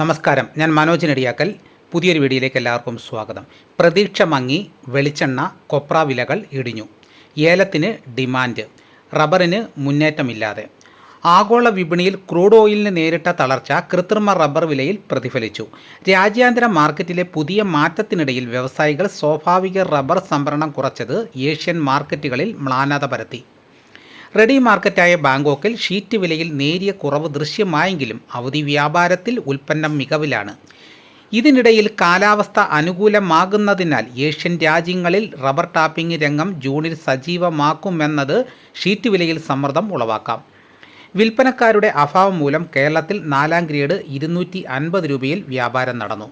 നമസ്കാരം, ഞാൻ മനോജ് നെടിയാക്കൽ. പുതിയൊരു വീഡിയോയിലേക്ക് എല്ലാവർക്കും സ്വാഗതം. പ്രതീക്ഷ മങ്ങി വെളിച്ചെണ്ണ, കൊപ്ര വിലകൾ ഇടിഞ്ഞു. ഏലത്തിന് ഡിമാൻഡ്, റബ്ബറിന് മുന്നേറ്റമില്ലാതെ. ആഗോള വിപണിയിൽ ക്രൂഡ് ഓയിലിന് നേരിട്ട തളർച്ച കൃത്രിമ റബ്ബർ വിലയിൽ പ്രതിഫലിച്ചു. രാജ്യാന്തര മാർക്കറ്റിലെ പുതിയ മാറ്റത്തിനിടയിൽ വ്യവസായികൾ സ്വാഭാവിക റബ്ബർ സംഭരണം കുറച്ചത് ഏഷ്യൻ മാർക്കറ്റുകളിൽ മ്ലാനത പരത്തി. റെഡി മാർക്കറ്റായ ബാങ്കോക്കിൽ ഷീറ്റ് വിലയിൽ നേരിയ കുറവ് ദൃശ്യമായെങ്കിലും അവധി വ്യാപാരത്തിൽ ഉൽപ്പന്നം മികവിലാണ്. ഇതിനിടയിൽ കാലാവസ്ഥ അനുകൂലമാകുന്നതിനാൽ ഏഷ്യൻ രാജ്യങ്ങളിൽ റബ്ബർ ടാപ്പിംഗ് രംഗം ജൂണിൽ സജീവമാക്കുമെന്നത് ഷീറ്റ് വിലയിൽ സമ്മർദ്ദം ഉളവാക്കാം. വിൽപ്പനക്കാരുടെ അഭാവം മൂലം കേരളത്തിൽ 4ാം ഗ്രേഡ് 250 രൂപയിൽ വ്യാപാരം നടന്നു.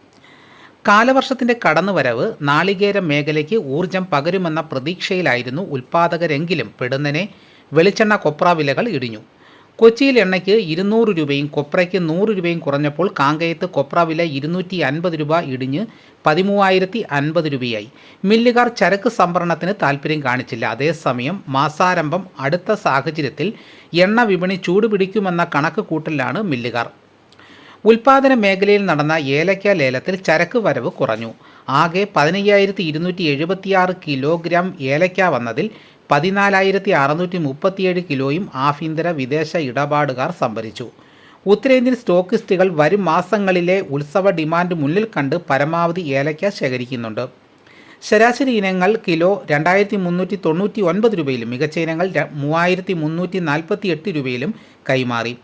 കാലവർഷത്തിൻ്റെ കടന്നുവരവ് നാളികേര മേഖലയ്ക്ക് ഊർജം പകരുമെന്ന പ്രതീക്ഷയിലായിരുന്നു ഉൽപ്പാദകരെങ്കിലും പെടുന്നനെ വെളിച്ചെണ്ണ, കൊപ്ര വിലകൾ ഇടിഞ്ഞു. കൊച്ചിയിൽ എണ്ണയ്ക്ക് 200 രൂപയും കൊപ്രയ്ക്ക് 100 രൂപയും കുറഞ്ഞപ്പോൾ കാങ്കയത്ത് കൊപ്ര വില 250 രൂപ ഇടിഞ്ഞ് 13,050 രൂപയായി. മില്ലുകാർ ചരക്ക് സംഭരണത്തിന് താൽപ്പര്യം കാണിച്ചില്ല. അതേസമയം മാസാരംഭം അടുത്ത സാഹചര്യത്തിൽ എണ്ണ വിപണി ചൂടുപിടിക്കുമെന്ന കണക്ക് കൂട്ടലിലാണ് മില്ലുകാർ. ഉൽപ്പാദന മേഖലയിൽ നടന്ന ഏലക്ക ലേലത്തിൽ ചരക്ക് വരവ് കുറഞ്ഞു. ആകെ 15,276 കിലോഗ്രാം ഏലക്ക വന്നതിൽ 14,637 കിലോയും ആഭ്യന്തര വിദേശ ഇടപാടുകാർ സംഭരിച്ചു. ഉത്തരേന്ത്യൻ സ്റ്റോക്കിസ്റ്റുകൾ വരും മാസങ്ങളിലെ ഉത്സവ ഡിമാൻഡ് മുന്നിൽ കണ്ട് പരമാവധി ഏലക്ക ശേഖരിക്കുന്നുണ്ട്. ശരാശരി ഇനങ്ങൾ കിലോ 2,399 രൂപയിലും മികച്ച ഇനങ്ങൾ 3,348 രൂപയിലും കൈമാറി.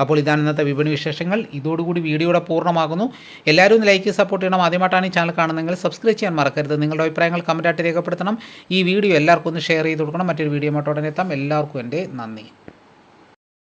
അപ്പോൾ ഇതാണ് ഇന്നത്തെ വിപണി വിശേഷങ്ങൾ. ഇതോടുകൂടി വീഡിയോയുടെ പൂർണ്ണമാകുന്നു. എല്ലാവരും ഒന്ന് ലൈക്ക് സപ്പോർട്ട് ചെയ്യണം. ആദ്യമായിട്ടാണ് ഈ ചാനൽ കാണുന്നതെങ്കിൽ സബ്സ്ക്രൈബ് ചെയ്യാൻ മറക്കരുത്. നിങ്ങളുടെ അഭിപ്രായങ്ങൾ കമൻറ്റായിട്ട് രേഖപ്പെടുത്തണം. ഈ വീഡിയോ എല്ലാവർക്കും ഒന്ന് ഷെയർ ചെയ്ത് കൊടുക്കണം. മറ്റൊരു വീഡിയോ ഉടനെ എത്താം. എല്ലാവർക്കും എൻ്റെ നന്ദി.